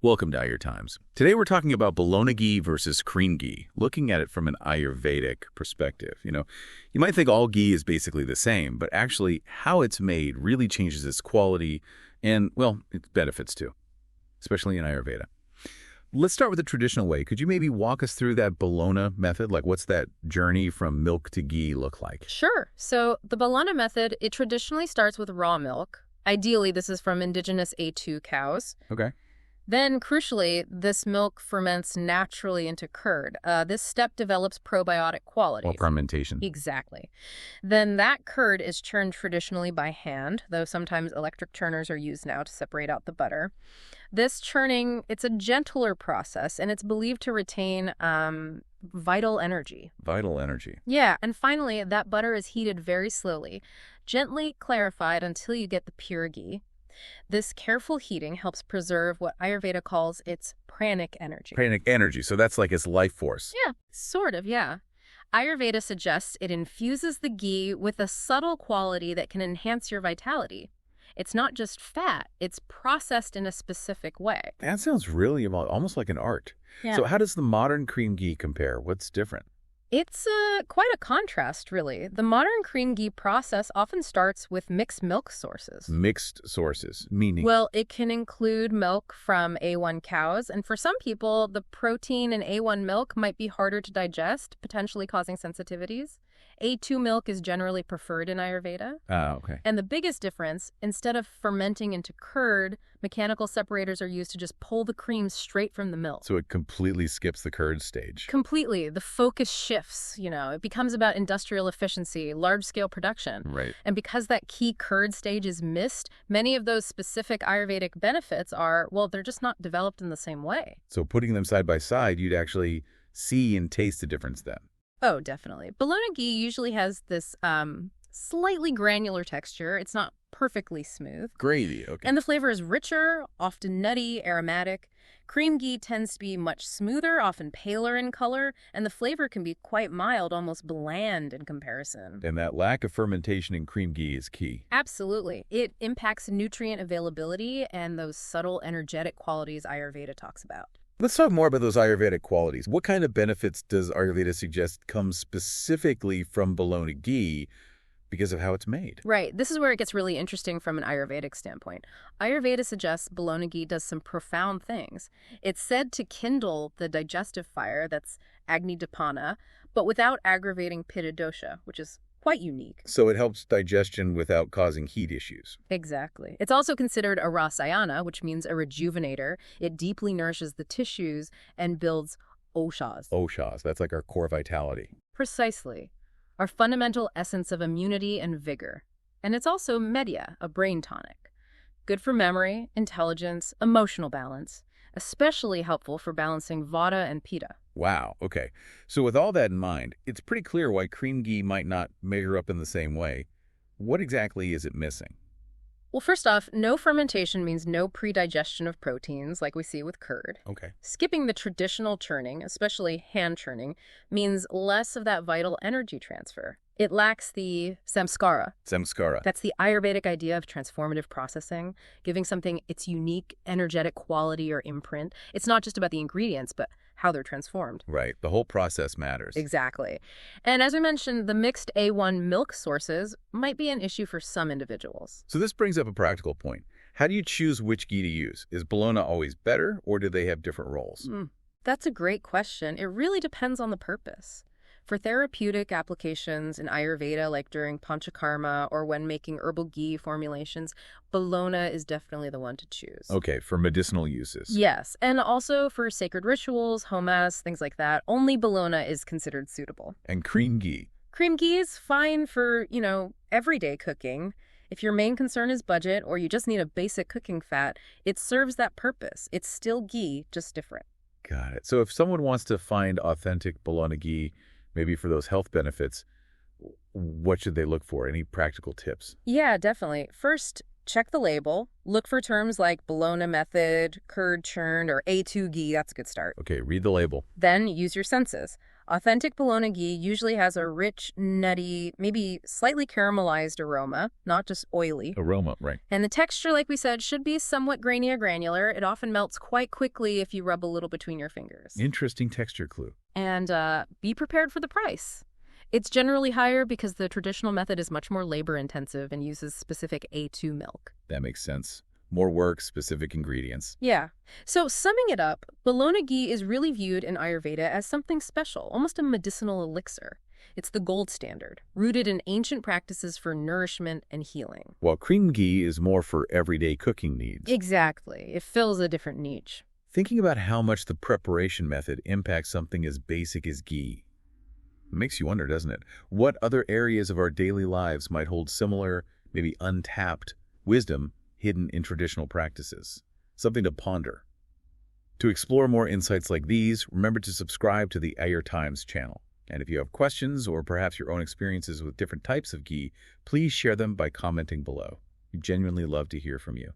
Welcome to Ayur Times. Today we're talking about Bilona Ghee versus Cream Ghee, looking at it from an Ayurvedic perspective. You might think all ghee is basically the same, but actually how it's made really changes its quality and, well, its benefits too, especially in Ayurveda. Let's start with the traditional way. Could you maybe walk us through that Bilona method? Like, what's that journey from milk to ghee look like? Sure. So the balana method, it traditionally starts with raw milk. Ideally, this is from indigenous A2 cows. Okay. Then, crucially, this milk ferments naturally into curd. This step develops probiotic qualities. Or fermentation. Exactly. Then that curd is churned traditionally by hand, though sometimes electric churners are used now to separate out the butter. This churning, it's a gentler process, and it's believed to retain vital energy. Vital energy. Yeah, and finally, that butter is heated very slowly, gently clarified until you get the pure ghee. This careful heating helps preserve what Ayurveda calls its pranic energy. Pranic energy, so that's like its life force. Yeah, sort of, yeah. Ayurveda suggests it infuses the ghee with a subtle quality that can enhance your vitality. It's not just fat, it's processed in a specific way. That sounds really almost like an art. Yeah. So how does the modern cream ghee compare? What's different? It's quite a contrast, really. The modern cream ghee process often starts with mixed milk sources. Mixed sources, meaning? Well, it can include milk from A1 cows, and for some people, the protein in A1 milk might be harder to digest, potentially causing sensitivities. A2 milk is generally preferred in Ayurveda. Okay. And the biggest difference, instead of fermenting into curd, mechanical separators are used to just pull the cream straight from the milk. So it completely skips the curd stage. Completely. The focus shifts, It becomes about industrial efficiency, large-scale production. Right. And because that key curd stage is missed, many of those specific Ayurvedic benefits are, well, they're just not developed in the same way. So putting them side by side, you'd actually see and taste the difference then. Oh, definitely. Bilona Ghee usually has this slightly granular texture. It's not perfectly smooth. Gravy, okay. And the flavor is richer, often nutty, aromatic. Cream ghee tends to be much smoother, often paler in color, and the flavor can be quite mild, almost bland in comparison. And that lack of fermentation in cream ghee is key. Absolutely. It impacts nutrient availability and those subtle energetic qualities Ayurveda talks about. Let's talk more about those Ayurvedic qualities. What kind of benefits does Ayurveda suggest come specifically from Bilona Ghee because of how it's made? Right. This is where it gets really interesting from an Ayurvedic standpoint. Ayurveda suggests Bilona Ghee does some profound things. It's said to kindle the digestive fire, that's Agni Dipana, but without aggravating Pitta dosha, which is quite unique. So it helps digestion without causing heat issues. Exactly. It's also considered a rasayana, which means a rejuvenator. It deeply nourishes the tissues and builds oshas. Oshas, that's like our core vitality. Precisely. Our fundamental essence of immunity and vigor. And it's also medya, a brain tonic. Good for memory, intelligence, emotional balance. Especially helpful for balancing vata and pitta. Wow, okay. So with all that in mind, it's pretty clear why cream ghee might not measure up in the same way. What exactly is it missing? Well, first off, no fermentation means no predigestion of proteins like we see with curd. Okay. Skipping the traditional churning, especially hand churning, means less of that vital energy transfer. It lacks the samskara. Samskara. That's the Ayurvedic idea of transformative processing, giving something its unique energetic quality or imprint. It's not just about the ingredients, but how they're transformed. Right. The whole process matters. Exactly. And as we mentioned, the mixed A1 milk sources might be an issue for some individuals. So this brings up a practical point. How do you choose which ghee to use? Is Bilona always better, or do they have different roles? That's a great question. It really depends on the purpose. For therapeutic applications in Ayurveda, like during panchakarma or when making herbal ghee formulations, Bilona is definitely the one to choose. Okay, for medicinal uses. Yes, and also for sacred rituals, homas, things like that, only Bilona is considered suitable. And cream ghee? Cream ghee is fine for, everyday cooking. If your main concern is budget or you just need a basic cooking fat, it serves that purpose. It's still ghee, just different. Got it. So if someone wants to find authentic Bilona ghee, maybe for those health benefits, what should they look for? Any practical tips? Yeah, definitely. First, check the label. Look for terms like Bilona method, curd churned, or A2 ghee. That's a good start. Okay, read the label. Then use your senses. Authentic Bologna ghee usually has a rich, nutty, maybe slightly caramelized aroma, not just oily. Aroma, right. And the texture, like we said, should be somewhat grainy or granular. It often melts quite quickly if you rub a little between your fingers. Interesting texture clue. And be prepared for the price. It's generally higher because the traditional method is much more labor-intensive and uses specific A2 milk. That makes sense. More work, specific ingredients. Yeah. So summing it up, Bilona Ghee is really viewed in Ayurveda as something special, almost a medicinal elixir. It's the gold standard, rooted in ancient practices for nourishment and healing. While cream ghee is more for everyday cooking needs. Exactly. It fills a different niche. Thinking about how much the preparation method impacts something as basic as ghee. It makes you wonder, doesn't it? What other areas of our daily lives might hold similar, maybe untapped, wisdom hidden in traditional practices? Something to ponder. To explore more insights like these, remember to subscribe to the Ayur Times channel. And if you have questions or perhaps your own experiences with different types of ghee, please share them by commenting below. We genuinely love to hear from you.